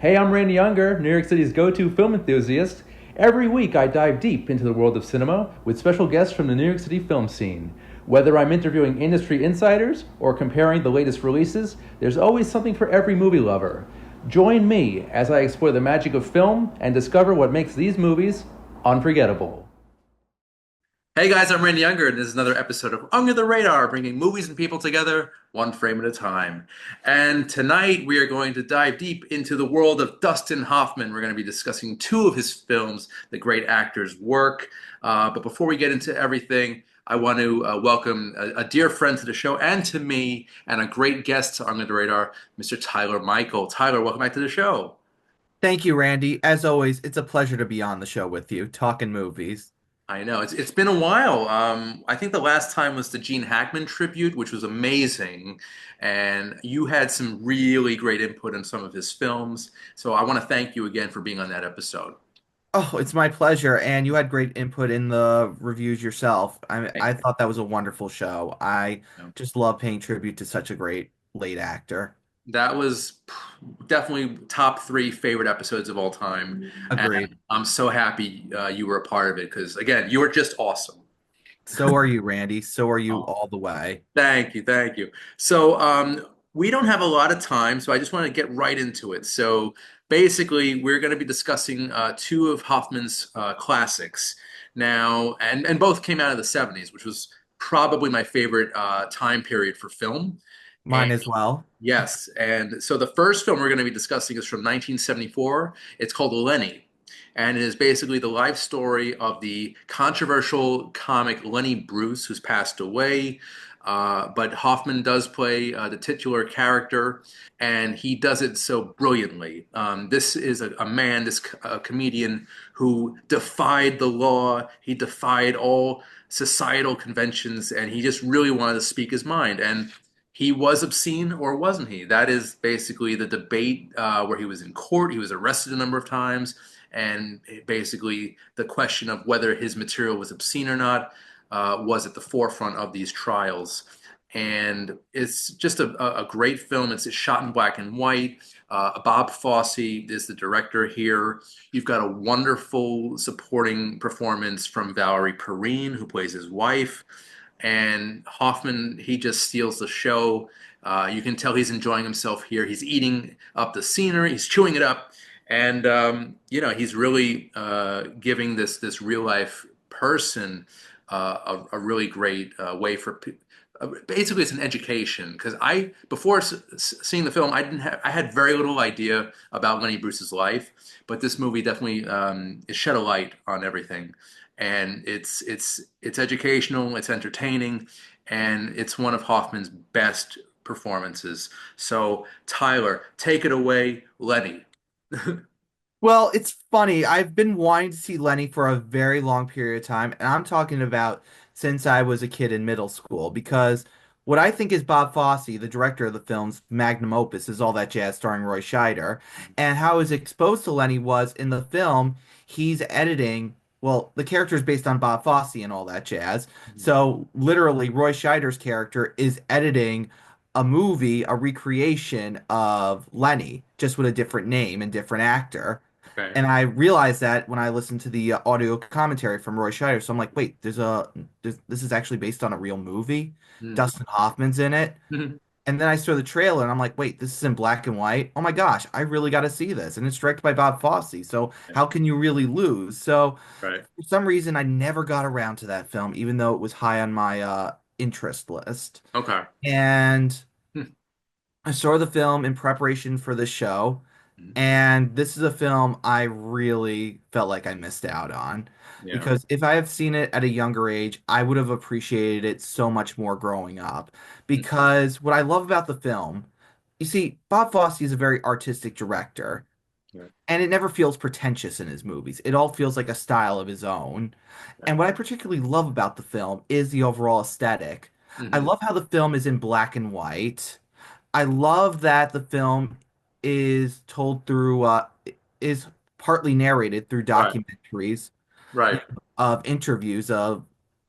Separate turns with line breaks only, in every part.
Hey, I'm Randy Younger, New York City's go to film enthusiast. Every week, I dive deep into the world of cinema with special guests from the New York City film scene. Whether I'm interviewing industry insiders or comparing the latest releases, there's always something for every movie lover. Join me as I explore the magic of film and discover what makes these movies unforgettable. Hey guys, I'm Randy Younger, and this is another episode of Under the Radar, bringing movies and people together one frame at a time. And tonight we are going to dive deep into the world of Dustin Hoffman. We're going to be discussing two of his films, the great actor's work. But before we get into everything, I want to welcome a dear friend to the show and to me, and a great guest to Under the Radar, Mr. Tyler Michael. Tyler, welcome back to the show.
Thank you, Randy. As always, it's a pleasure to be on the show with you, talking movies.
I know it's been a while. I think the last time was the Gene Hackman tribute, which was amazing, and you had some really great input on some of his films. So I want to thank you again for being on that episode.
Oh, it's my pleasure. And you had great input in the reviews yourself. I
Thank
thought that was a wonderful show. I
you.
just love paying tribute to such a great late actor.
That was definitely top three favorite episodes of all time,
Agreed.
and I'm so happy you were a part of it because again, you were just awesome.
So are you, Randy. So are you all the way.
Thank you, thank you. So, we don't have a lot of time, so I just want to get right into it. So, basically, we're going to be discussing two of Hoffman's classics now, and both came out of the 70s, which was probably my favorite time period for film. And
Mine as well.
yes, and so the first film we're going to be discussing is from 1974. It's called Lenny, and it is basically the life story of the controversial comic Lenny Bruce, who's passed away. But Hoffman does play the titular character, and he does it so brilliantly. This is a man, a comedian who defied the law. He defied all societal conventions, and he just really wanted to speak his mind. And he was obscene, or wasn't he? That is basically the debate where he was in court. He was arrested a number of times, and basically the question of whether his material was obscene or not was at the forefront of these trials. And it's just a great film. It's shot in black and white. Bob Fosse is the director here. You've got a wonderful supporting performance from Valerie Perrine, who plays his wife. And Hoffman, he just steals the show. You can tell he's enjoying himself here. He's eating up the scenery, he's chewing it up, and he's really giving this real life person a really great way for. Basically, it's an education because I before seeing the film, I had very little idea about Lenny Bruce's life, but this movie definitely it shed a light on everything, and it's educational, it's entertaining, and it's one of Hoffman's best performances. So Tyler, take it away, Lenny.
Well, it's funny. I've been wanting to see Lenny for a very long period of time, and I'm talking about since I was a kid in middle school, because what I think is Bob Fosse, the director of the film's magnum opus, is All That Jazz starring Roy Scheider, and how I was exposed to Lenny was in the film, he's editing, well, the character is based on Bob Fosse and All That Jazz, so literally Roy Scheider's character is editing a movie, a recreation of Lenny, just with a different name and different actor.
Okay.
And I realized that when I listened to the audio commentary from Roy Scheider. So I'm like, wait, this is actually based on a real movie.
Mhm.
Dustin Hoffman's in it. And then I saw the trailer and I'm like, wait, this is in black and white. Oh my gosh, I really got to see this. And it's directed by Bob Fosse. So how can you really lose? So
Right.
for some reason, I never got around to that film, even though it was high on my interest list.
Okay.
And I saw the film in preparation for the show.
Mhm.
And this is a film I really felt like I missed out on
Yeah.
because if I have seen it at a younger age, I would have appreciated it so much more growing up. Because what I love about the film, you see, Bob Fosse is a very artistic director,
Yeah.
and it never feels pretentious in his movies. It all feels like a style of his own.
Yeah.
And what I particularly love about the film is the overall aesthetic. I
Mhm.
love how the film is in black and white. I love that the film is told through is partly narrated through
Right.
documentaries
Right.
of interviews of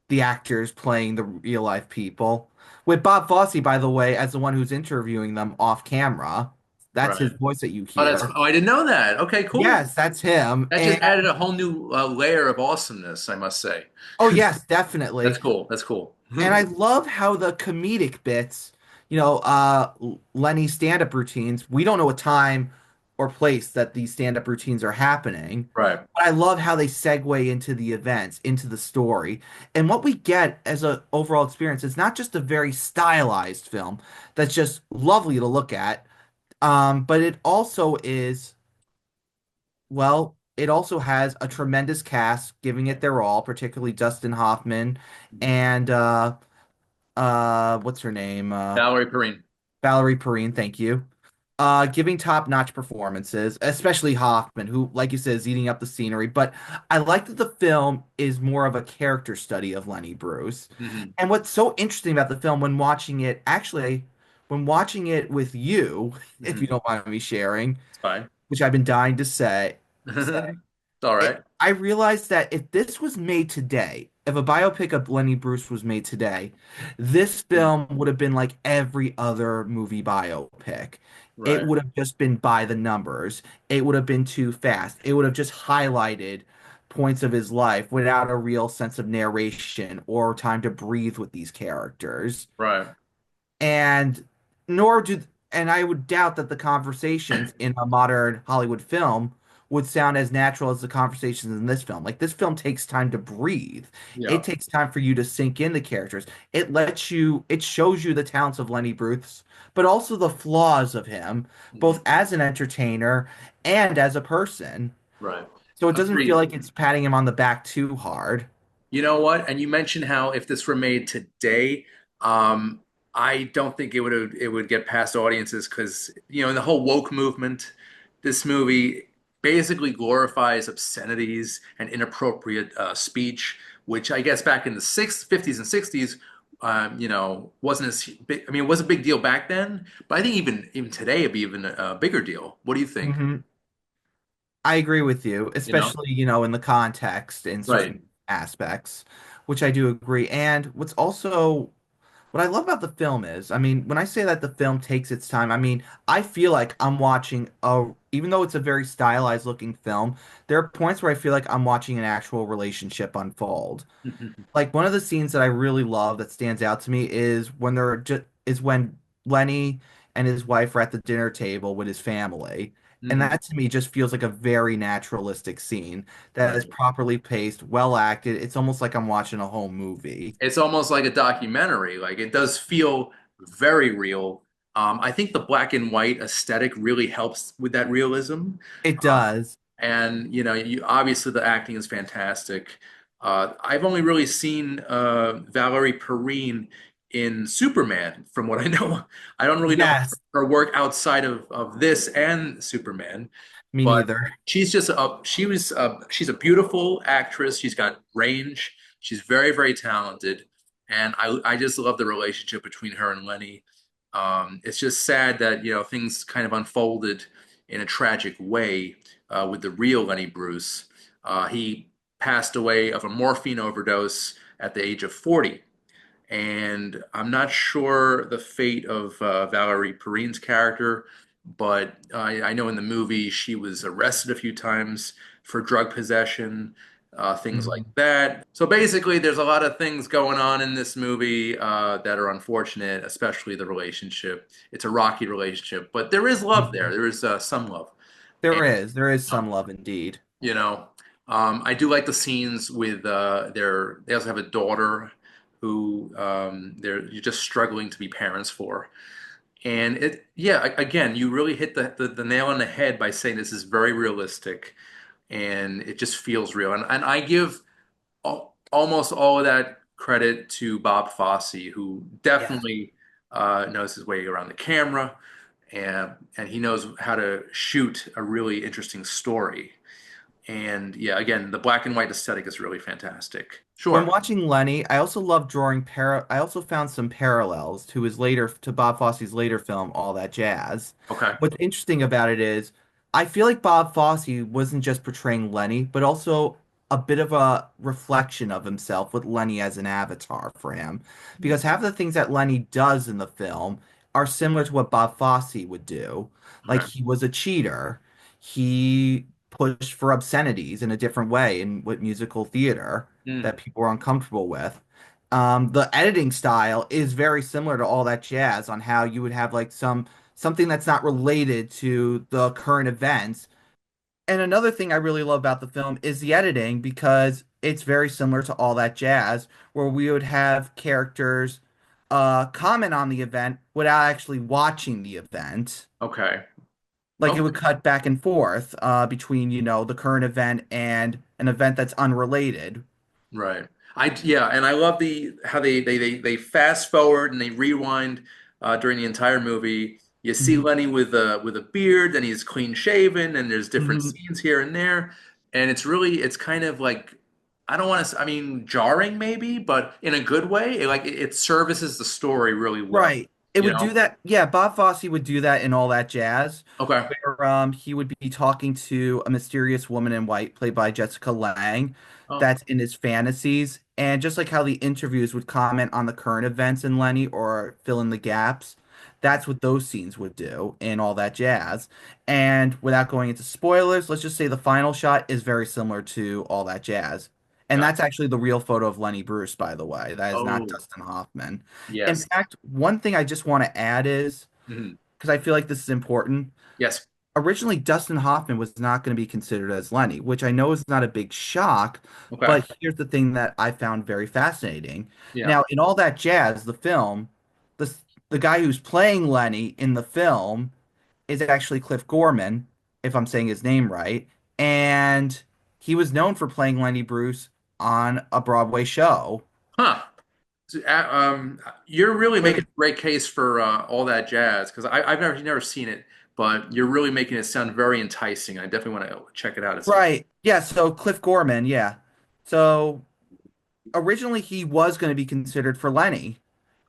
the actors playing the real life people. With Bob Fosse, by the way, as the one who's interviewing them off camera. That's his
Right.
voice that you
Oh, that's
hear.
oh, I didn't know that. Okay, cool.
Yes, that's him.
That
And
just added a whole new layer of awesomeness, I must say.
oh yes,
That's
definitely.
cool. That's cool.
And I love how the comedic bits, Lenny's stand-up routines, we don't know a time or place that these stand-up routines are happening.
Right.
But I love how they segue into the events, into the story. And what we get as an overall experience is not just a very stylized film that's just lovely to look at, but it also is, well, it also has a tremendous cast giving it their all, particularly Dustin Hoffman and what's her name?
Valerie Perrine.
Valerie Perrine, thank you. Giving top-notch performances, especially Hoffman, who, like you said, is eating up the scenery. But I like that the film is more of a character study of Lenny Bruce.
Hmm.
And what's so interesting about the film when watching it, actually, when watching it with you, if you
Hmm.
don't mind me sharing,
It's fine.
which I've been dying to say,
It's all right.
I realized that if this was made today, if a biopic of Lenny Bruce was made today, this film would have been like every other movie biopic. It
Right.
would have just been by the numbers. It would have been too fast. It would have just highlighted points of his life without a real sense of narration or time to breathe with these characters
Right.
and nor do and I would doubt that the conversations in a modern Hollywood film would sound as natural as the conversations in this film. Like this film takes time to breathe.
Yeah.
It takes time for you to sink in the characters. It shows you the talents of Lenny Bruce, but also the flaws of him, both
Mhm.
as an entertainer and as a person.
Right.
So it doesn't feel
Agreed.
like it's patting him on the back too hard.
You know what? And you mentioned how if this were made today, um, I don't think it would get past audiences because in the whole woke movement, this movie basically glorifies obscenities and inappropriate speech, which I guess back in the 50s and 60s, wasn't as big. I mean, it was a big deal back then, but I think even today it'd be even a bigger deal. What do you think?
Mhm. I agree with you,
You know?
especially, in the context in
Right.
certain aspects, which I do agree. And what I love about the film is, I mean, when I say that the film takes its time, I mean, I feel like I'm watching even though it's a very stylized looking film, there are points where I feel like I'm watching an actual relationship unfold. Like one of the scenes that I really love that stands out to me is when Lenny and his wife are at the dinner table with his family. And
Mhm.
that to me just feels like a very naturalistic scene that is
Right.
properly paced, well acted. It's almost like I'm watching a whole movie.
It's almost like a documentary. Like it does feel very real. I think the black and white aesthetic really helps with that realism.
It does.
And obviously the acting is fantastic. I've only really seen Valerie Perrine in Superman, from what I know. I don't really know
Yes,
her work outside of this and Superman.
me
But
neither.
she's a beautiful actress. She's got range. She's very, very talented. And I just love the relationship between her and Lenny. It's just sad that, things kind of unfolded in a tragic way with the real Lenny Bruce. He passed away of a morphine overdose at the age of 40. And I'm not sure the fate of Valerie Perrine's character, but I know in the movie she was arrested a few times for drug possession, things like
Mhm.
that. So basically, there's a lot of things going on in this movie that are unfortunate, especially the relationship. It's a rocky relationship, but there is love there.
Mhm.
There is some love.
There is
And,
some love indeed.
you know, I do like the scenes with they also have a daughter who they're you're just struggling to be parents for. And again, you really hit the nail on the head by saying this is very realistic and it just feels real. And I give almost all of that credit to Bob Fosse, who
Yeah.
definitely knows his way around the camera and he knows how to shoot a really interesting story. And yeah, again, the black and white aesthetic is really fantastic.
When
Sure.
watching Lenny, I also love I also found some parallels to Bob Fosse's later film, All That Jazz.
Okay.
What's interesting about it is I feel like Bob Fosse wasn't just portraying Lenny, but also a bit of a reflection of himself with Lenny as an avatar for him. Because half of the things that Lenny does in the film are similar to what Bob Fosse would do. Like
Okay.
he was a cheater. He pushed for obscenities in a different way in with musical theater
Mm.
that people were uncomfortable with. The editing style is very similar to All That Jazz on how you would have like something that's not related to the current events. And another thing I really love about the film is the editing because it's very similar to All That Jazz, where we would have characters comment on the event without actually watching the event.
Okay.
Like it
Okay.
would cut back and forth between, the current event and an event that's unrelated.
Right. Yeah, and I love the how they fast forward and they rewind during the entire movie. You see
Mhm.
Lenny with a beard, and he's clean shaven, and there's different
Mhm.
scenes here and there, and it's kind of like I don't want to I mean jarring maybe, but in a good way. It services the story really well,
Right. It
you
would do
know?
that. Yeah, Bob Fosse would do that in All That Jazz,
Okay.
where he would be talking to a mysterious woman in white, played by Jessica Lange,
Oh,
that's in his fantasies. And just like how the interviews would comment on the current events in Lenny or fill in the gaps, that's what those scenes would do in All That Jazz. And without going into spoilers, let's just say the final shot is very similar to All That Jazz. And
got
that's actually the real photo of Lenny Bruce, by the way. That is not
Oh,
Dustin Hoffman. In
yes.
fact, one thing I just want to add is
Mhm.
because I feel like this is important.
Yes.
Originally, Dustin Hoffman was not going to be considered as Lenny, which I know is not a big shock,
Okay.
but here's the thing that I found very fascinating.
Yeah.
Now, in All That Jazz, the film, the the guy who's playing Lenny in the film is actually Cliff Gorman, if I'm saying his name right, and he was known for playing Lenny Bruce on a Broadway show.
Huh. So, you're really making
Wait,
a great case for all that jazz because I've never seen it, but you're really making it sound very enticing. I definitely want to check it out at some point.
right. Yeah, so Cliff Gorman, yeah. So originally he was going to be considered for Lenny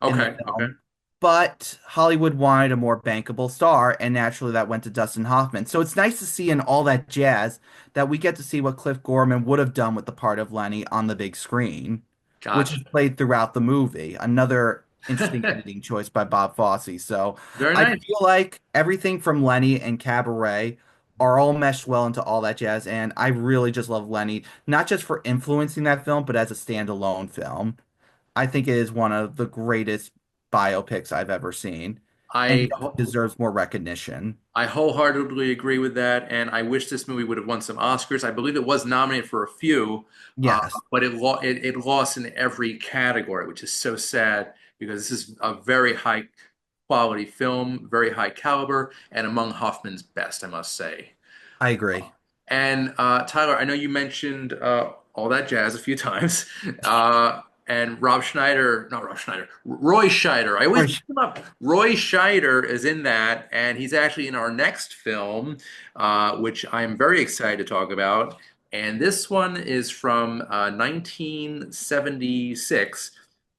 in the
Okay, okay,
film, but Hollywood wanted a more bankable star, and naturally that went to Dustin Hoffman. So it's nice to see in All That Jazz that we get to see what Cliff Gorman would have done with the part of Lenny on the big screen, which
gotcha.
is played throughout the movie. Another interesting editing choice by Bob Fosse. So
Very
I
nice.
feel like everything from Lenny and Cabaret are all meshed well into All That Jazz, and I really just love Lenny, not just for influencing that film, but as a standalone film. I think it is one of the greatest biopics I've ever seen and
I
deserves more recognition.
I wholeheartedly agree with that, and I wish this movie would have won some Oscars. I believe it was nominated for a few, uh,
Yes,
but it lost in every category, which is so sad because this is a very high quality film, very high caliber, and among Hoffman's best, I must say.
I agree.
And Tyler, I know you mentioned all that jazz a few times. And Rob Schneider, not Rob Schneider, Roy Scheider. I always
Or-
mix him up. Roy Scheider is in that, and he's actually in our next film, which I'm very excited to talk about. And this one is from 1976,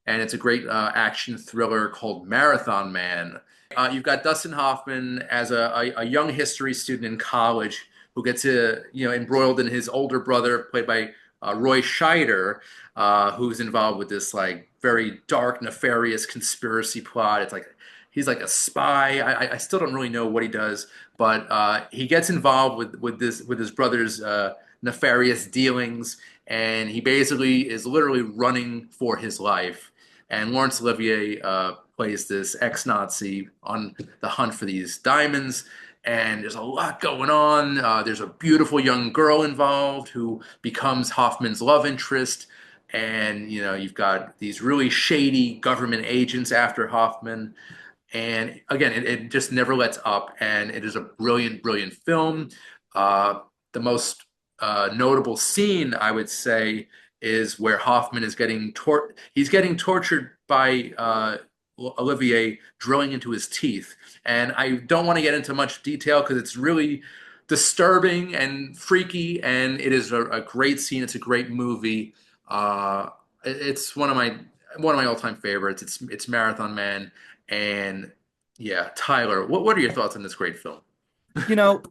and it's a great action thriller called Marathon Man. You've got Dustin Hoffman as a young history student in college who gets embroiled in his older brother, played by Roy Scheider, who's involved with this like very dark, nefarious conspiracy plot. It's like he's like a spy. I still don't really know what he does, but he gets involved with his brother's nefarious dealings, and he basically is literally running for his life. And Laurence Olivier plays this ex-Nazi on the hunt for these diamonds, and there's a lot going on. There's a beautiful young girl involved who becomes Hoffman's love interest, and you've got these really shady government agents after Hoffman. And again, it just never lets up, and it is a brilliant, brilliant film. Uh, the most notable scene, I would say, is where Hoffman is he's getting tortured by Olivier drilling into his teeth. And I don't want to get into much detail because it's really disturbing and freaky, and it is a great scene. It's a great movie. It's one of my all-time favorites. It's Marathon Man, and yeah, Tyler, what are your thoughts on this great film?
You know,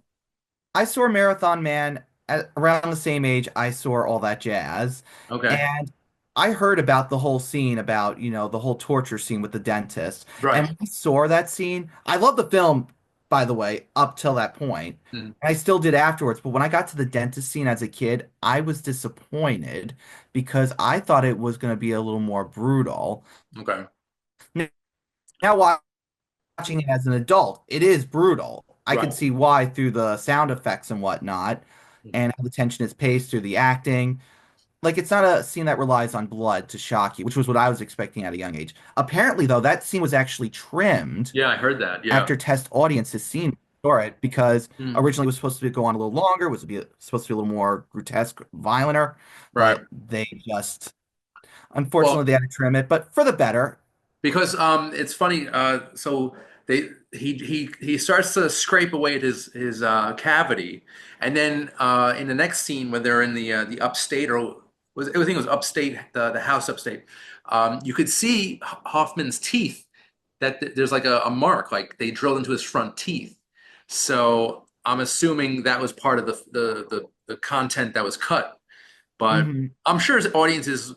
I saw Marathon Man at around the same age I saw All That Jazz.
Okay.
And I heard about the whole scene about, the whole torture scene with the dentist. And
Right.
when I saw that scene, I love the film, by the way, up till that point.
Mhm.
And I still did afterwards. But when I got to the dentist scene as a kid, I was disappointed because I thought it was going to be a little more brutal.
Okay.
Now, watching it as an adult, it is brutal. I could
Right.
see why through the sound effects and whatnot,
Mhm.
and how the tension is paced through the acting. Like it's not a scene that relies on blood to shock you, which was what I was expecting at a young age. Apparently, though, that scene was actually trimmed
Yeah, I heard that. Yeah.
after test audiences seen for it because
Mm.
originally it was supposed to go on a little longer, supposed to be a little more grotesque, violenter,
Right.
but they just
Well,
unfortunately they had to trim it, but for the better.
because it's funny. So he starts to scrape away at his cavity, and then in the next scene when they're in the upstate or was I think it was upstate the house upstate, you could see Hoffman's teeth. There's like a mark, like they drilled into his front teeth. So I'm assuming that was part of the content that was cut. But
Mhm.
I'm sure his audiences,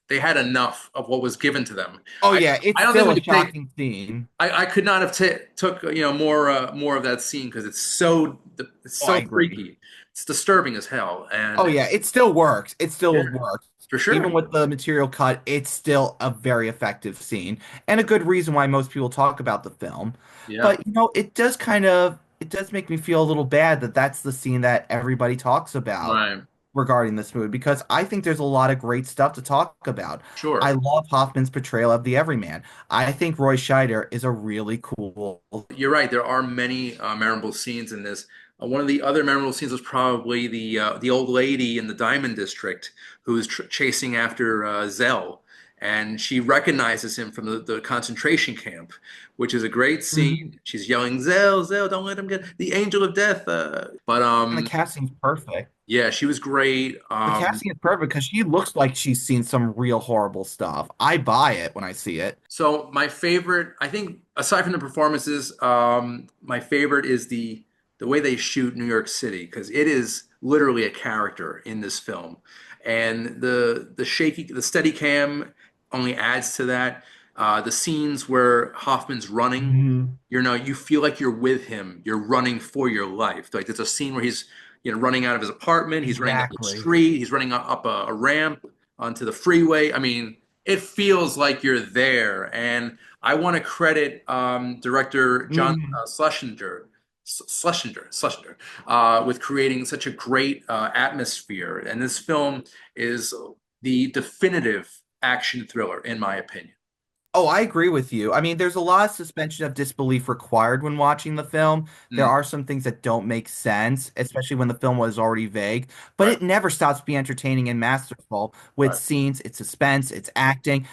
they had enough of what was given to them.
Oh
I
yeah, it's
I don't think
still
we
a
could take.
shocking scene.
I could not have took more of that scene because it's
Oh, I
so
agree.
freaky. It's disturbing as hell.
Oh
And
yeah, it still works. It
yeah,
still works.
for
Even
sure.
with the material cut, it's still a very effective scene and a good reason why most people talk about the film.
Yeah.
But it does make me feel a little bad that that's the scene that everybody talks about
Right.
regarding this movie because I think there's a lot of great stuff to talk about. I
Sure.
love Hoffman's portrayal of the everyman. I think Roy Scheider is a really cool.
You're right. There are many memorable scenes in this. One of the other memorable scenes was probably the old lady in the Diamond District who's chasing after Zell, and she recognizes him from the concentration camp, which is a great
Mhm.
scene. She's yelling, "Zell, Zell, don't let him get the Angel of Death!" But
And the casting's perfect.
yeah, she was great.
The casting is perfect because she looks like she's seen some real horrible stuff. I buy it when I see it.
So my favorite, I think, aside from the performances, my favorite is the way they shoot New York City because it is literally a character in this film, and the steady cam only adds to that. The scenes where Hoffman's running,
Mhm.
you feel like you're with him. You're running for your life. Like there's a scene where he's running out of his apartment. He's running up the
Exactly.
street. He's running up a ramp onto the freeway. I mean it feels like you're there. And I want to credit director John
Mhm.
Schlesinger, with creating such a great atmosphere. And this film is the definitive action thriller, in my opinion.
Oh, I agree with you. I mean, there's a lot of suspension of disbelief required when watching the film. There
Mm,
are some things that don't make sense, especially when the film was already vague, but
right,
it never stops being entertaining and masterful with
right.
scenes, its suspense, its acting.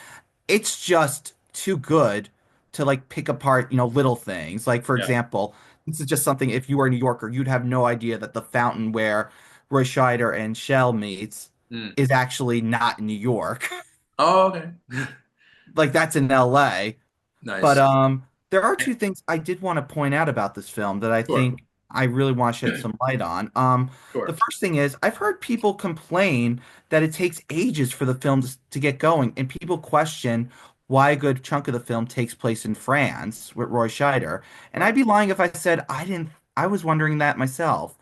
It's just too good to like pick apart, little things. Like, for
Yeah.
example, this is just something if you were a New Yorker, you'd have no idea that the fountain where Roy Scheider and Shell meets
Mm.
is actually not in New York.
Oh, okay.
Like that's in LA. But
Nice.
there are two things I did want to point out about this film that I
Sure.
think I really want to shed some light on. The
Sure.
first thing is I've heard people complain that it takes ages for the film to get going, and people question why a good chunk of the film takes place in France with Roy Scheider. And
Right.
I'd be lying if I said I didn't. I was wondering that myself.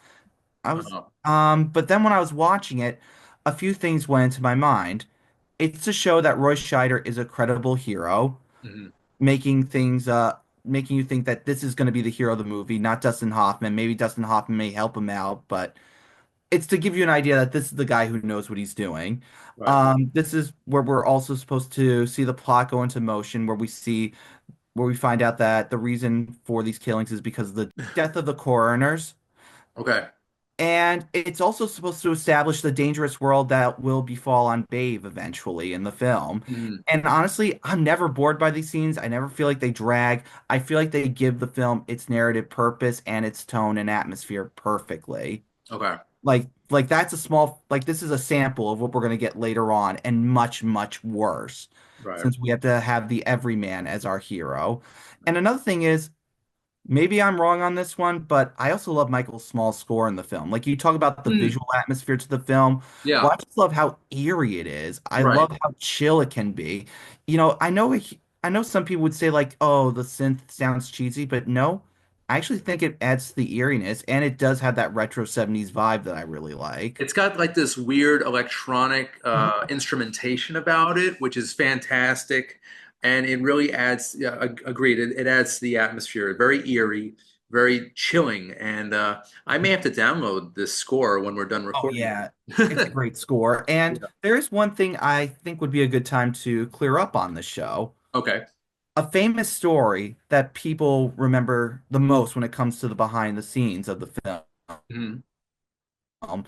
Uh-huh.
But then when I was watching it, a few things went into my mind. It's to show that Roy Scheider is a credible hero
Mhm.
making things making you think that this is going to be the hero of the movie, not Dustin Hoffman. Maybe Dustin Hoffman may help him out, but it's to give you an idea that this is the guy who knows what he's doing.
Right.
This is where we're also supposed to see the plot go into motion, where we find out that the reason for these killings is because of the death of the coroners.
Okay.
And it's also supposed to establish the dangerous world that will befall on Babe eventually in the film.
Mhm.
And honestly, I'm never bored by these scenes. I never feel like they drag. I feel like they give the film its narrative purpose and its tone and atmosphere perfectly.
Okay.
Like that's a small like this is a sample of what we're going to get later on and much, much worse
Right.
since we have to have the everyman as our hero. And another thing is maybe I'm wrong on this one, but I also love Michael Small's score in the film. Like you talk about the
Hmm.
visual atmosphere to the film. Well,
Yeah,
I just love how eerie it is. I
right.
love how chill it can be. I know some people would say like, "Oh, the synth sounds cheesy," but no, I actually think it adds to the eeriness, and it does have that retro 70s vibe that I really like.
It's got like this weird electronic
Mhm.
instrumentation about it, which is fantastic, and it really adds. Yeah, agreed. It adds to the atmosphere. Very eerie, very chilling, and I may have to download this score when we're done
Oh
recording.
yeah, it's a great score. And
Yeah.
there is one thing I think would be a good time to clear up on the show.
Okay.
A famous story that people remember the most when it comes to the behind the scenes of the
Mhm.
film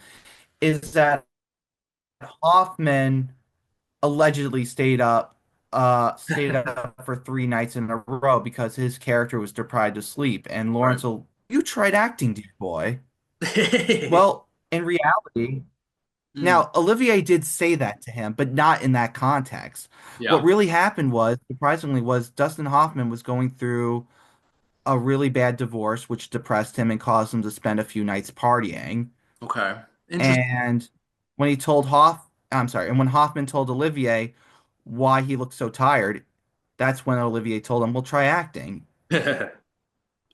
is that Hoffman allegedly stayed up for 3 nights in a row because his character was deprived of sleep. And
Right.
Lawrence will, you tried acting, dear boy. Well, in reality,
Mm.
now Olivier did say that to him, but not in that context. What
Yeah.
really happened was, surprisingly, was Dustin Hoffman was going through a really bad divorce, which depressed him and caused him to spend a few nights partying.
Okay. Interesting.
And when he told Hoff, I'm sorry, and when Hoffman told Olivier why he looked so tired, that's when Olivier told him, "We'll try acting."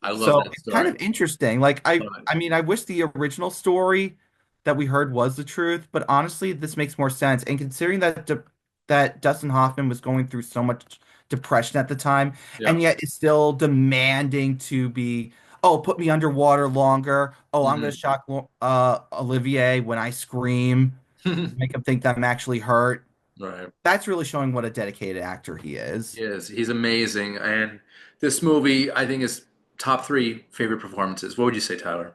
I love
So
that
it's kind
story.
of interesting. Like
Love it.
I mean, I wish the original story that we heard was the truth, but honestly, this makes more sense. And considering that Dustin Hoffman was going through so much depression at the time, and
Yeah.
yet is still demanding to be, oh, put me underwater longer. Oh, I'm gonna
Mhm.
shock Olivier when I scream, make him think that I'm actually hurt.
Right.
That's really showing what a dedicated actor he is.
He is. He's amazing. And this movie, I think, is top three favorite performances. What would you say, Tyler?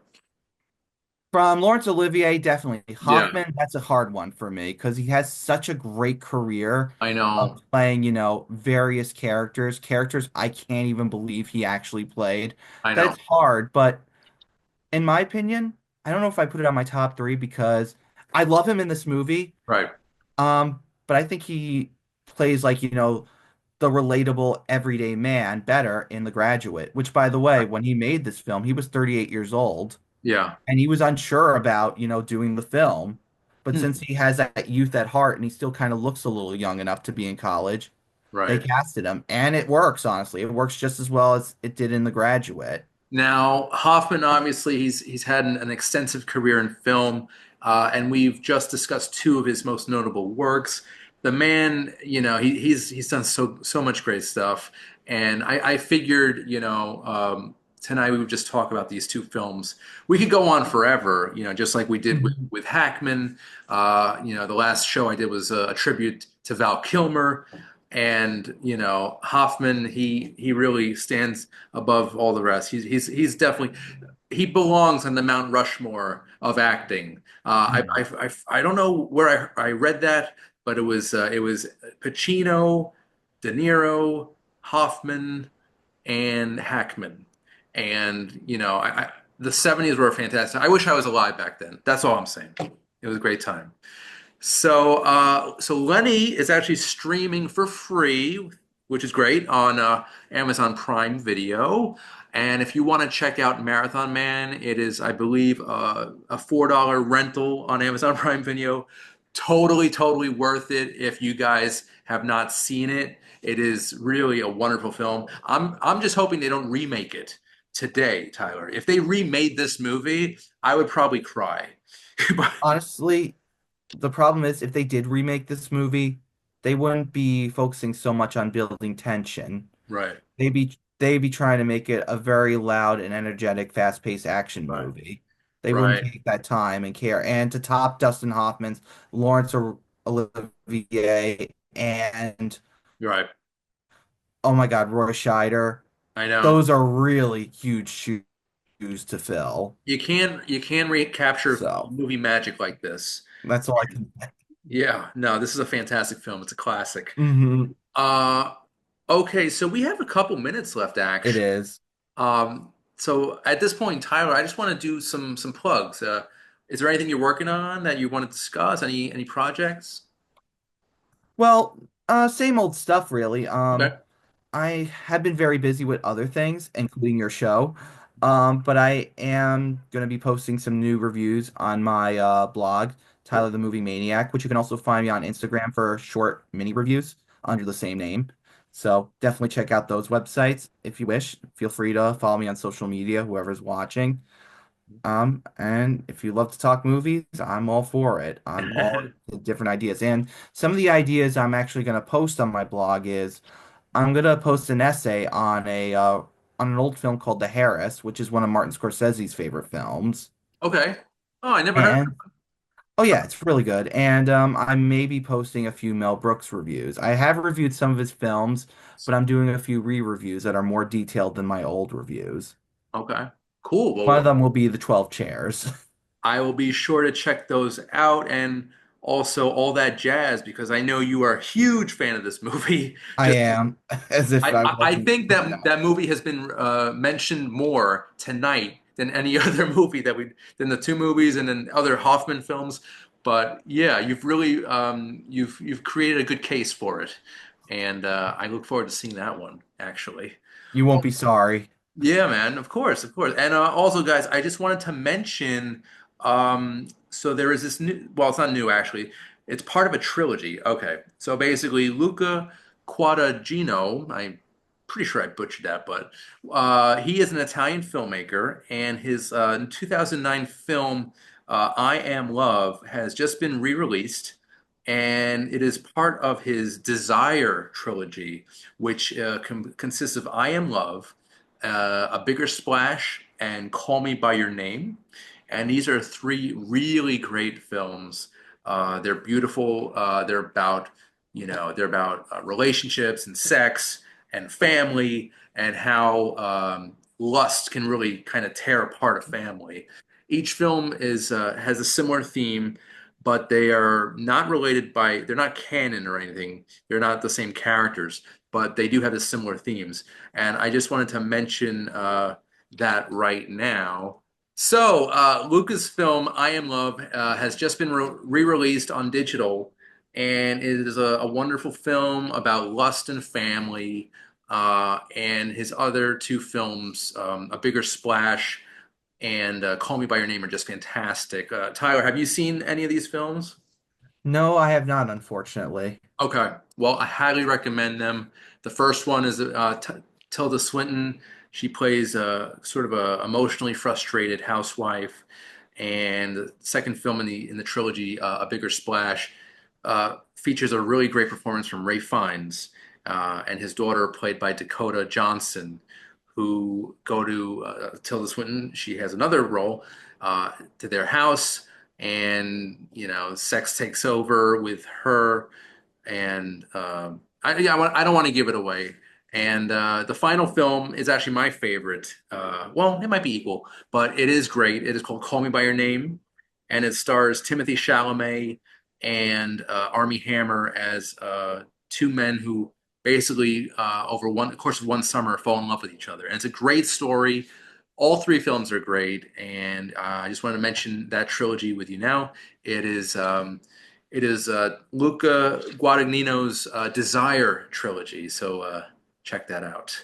From Laurence Olivier, definitely.
Yeah,
Hoffman, that's a hard one for me because he has such a great career
I
of
know.
playing, various characters I can't even believe he actually played.
I
That
know.
it's hard, but in my opinion, I don't know if I put it on my top three because I love him in this movie.
Right.
But I think he plays like, the relatable everyday man better in The Graduate, which by the way, when he made this film, he was 38 years old.
Yeah.
And he was unsure about, doing the film. But
Hmm.
since he has that youth at heart and he still kind of looks a little young enough to be in college, they
Right.
casted him. And it works, honestly. It works just as well as it did in The Graduate.
Now, Hoffman, obviously, he's had an extensive career in film, and we've just discussed two of his most notable works. The man, he's done so much great stuff, and I figured, tonight we would just talk about these two films. We could go on forever, just like we did
Mhm.
with Hackman. The last show I did was a tribute to Val Kilmer. And Hoffman, he really stands above all the rest. He's definitely he belongs on the Mount Rushmore of acting.
Mhm.
I don't know where I read that, but it was Pacino, De Niro, Hoffman, and Hackman. And the '70s were fantastic. I wish I was alive back then. That's all I'm saying. It was a great time. So Lenny is actually streaming for free, which is great on Amazon Prime Video. And if you want to check out Marathon Man, it is, I believe, a $4 rental on Amazon Prime Video. Totally, totally worth it if you guys have not seen it. It is really a wonderful film. I'm just hoping they don't remake it today, Tyler. If they remade this movie, I would probably cry.
Honestly, the problem is if they did remake this movie, they wouldn't be focusing so much on building tension.
Right,
They'd be trying to make it a very loud and energetic, fast-paced action
right,
movie. They wouldn't
right.
take that time and care. And to top Dustin Hoffman's, Laurence Olivier, and
Right.
oh my God, Roy Scheider,
I know.
those are really huge shoes to fill.
You can recapture
So
movie magic like this.
that's all I can.
Yeah, no, this is a fantastic film. It's a classic.
Hmm.
Uh okay, so we have a couple minutes left
It
actually.
is.
So at this point, Tyler, I just want to do some plugs. Is there anything you're working on that you want to discuss? Any projects?
Well, same old stuff, really.
Okay.
I have been very busy with other things, including your show. But I am going to be posting some new reviews on my blog, Tyler the Movie Maniac, which you can also find me on Instagram for short mini reviews under the same name. So definitely check out those websites if you wish. Feel free to follow me on social media, whoever's watching. And if you love to talk movies, I'm all for it. I'm all into different ideas. And some of the ideas I'm actually going to post on my blog is I'm gonna post an essay on an old film called The Harris, which is one of Martin Scorsese's favorite films.
Okay. Oh, I never heard.
And oh yeah, it's really good. And I may be posting a few Mel Brooks reviews. I have reviewed some of his films, but I'm doing a few re-reviews that are more detailed than my old reviews.
Okay. Cool.
One of
Well,
them will be The 12 Chairs.
I will be sure to check those out and also all that jazz because I know you are a huge fan of this movie.
I
Just
am, as if I
I
wasn't
think that
enough.
that movie has been mentioned more tonight than any other movie than the two movies and then other Hoffman films. But yeah, you've really you've created a good case for it, and I look forward to seeing that one actually.
You won't be sorry.
Yeah, man, of course, of course. And also, guys, I just wanted to mention, so there is this new, well, it's not new actually. It's part of a trilogy. Okay. So basically, Luca Guadagnino, I'm pretty sure I butchered that, but he is an Italian filmmaker, and his 2009 film, I Am Love, has just been re-released, and it is part of his Desire trilogy, which consists of I Am Love, A Bigger Splash, and Call Me by Your Name. And these are three really great films. They're beautiful. They're about relationships and sex and family and how lust can really kind of tear apart a family. Each film is has a similar theme, but they are not related by, they're not canon or anything. They're not the same characters, but they do have the similar themes. And I just wanted to mention that right now. So, Lucasfilm I Am Love has just been re-released on digital, and it is a wonderful film about lust and family. And his other two films, A Bigger Splash and Call Me by Your Name, are just fantastic. Tyler, have you seen any of these films?
No, I have not, unfortunately.
Okay. Well, I highly recommend them. The first one is Tilda Swinton. She plays a sort of a emotionally frustrated housewife, and the second film in the trilogy, A Bigger Splash, features a really great performance from Ray Fiennes and his daughter, played by Dakota Johnson, who go to Tilda Swinton. She has another role to their house, and sex takes over with her, and I don't want to give it away. And the final film is actually my favorite. Well, it might be equal, but it is great. It is called Call Me by Your Name, and it stars Timothy Chalamet and Armie Hammer as two men who basically, over the course of one summer, fall in love with each other. And it's a great story. All three films are great, and I just wanted to mention that trilogy with you now. It is Luca Guadagnino's Desire trilogy. So check that out.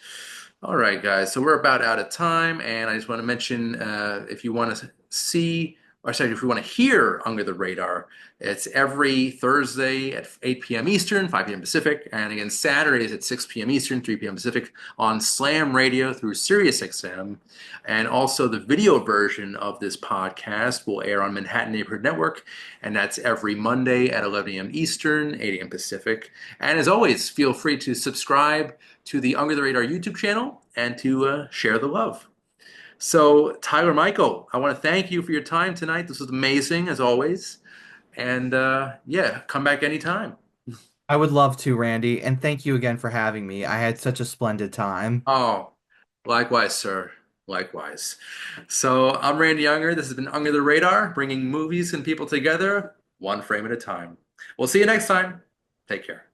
All right, guys. So we're about out of time, and I just want to mention if you want to see, or sorry, if you want to hear Under the Radar, it's every Thursday at 8 p.m. Eastern, 5 p.m. Pacific, and again Saturdays at 6 p.m. Eastern, 3 p.m. Pacific on Slam Radio through SiriusXM. And also the video version of this podcast will air on Manhattan Neighborhood Network, and that's every Monday at 11 a.m. Eastern, 8 a.m. Pacific. And as always, feel free to subscribe to the Under the Radar YouTube channel and to share the love. So, Tyler Michael, I want to thank you for your time tonight. This was amazing, as always. And yeah, come back anytime.
I would love to, Randy, and thank you again for having me. I had such a splendid time.
Oh, likewise, sir. Likewise. So, I'm Randy Younger. This has been Under the Radar, bringing movies and people together one frame at a time. We'll see you next time. Take care.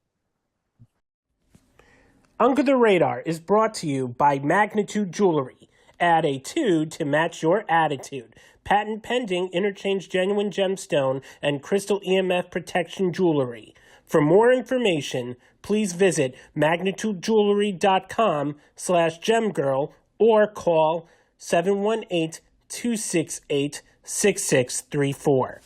Under the Radar is brought to you by Magnitude Jewelry. Add a 2 to match your attitude. Patent pending interchange genuine gemstone and crystal EMF protection jewelry. For more information, please visit magnitudejewelry.com/gemgirl or call 718-268-6634.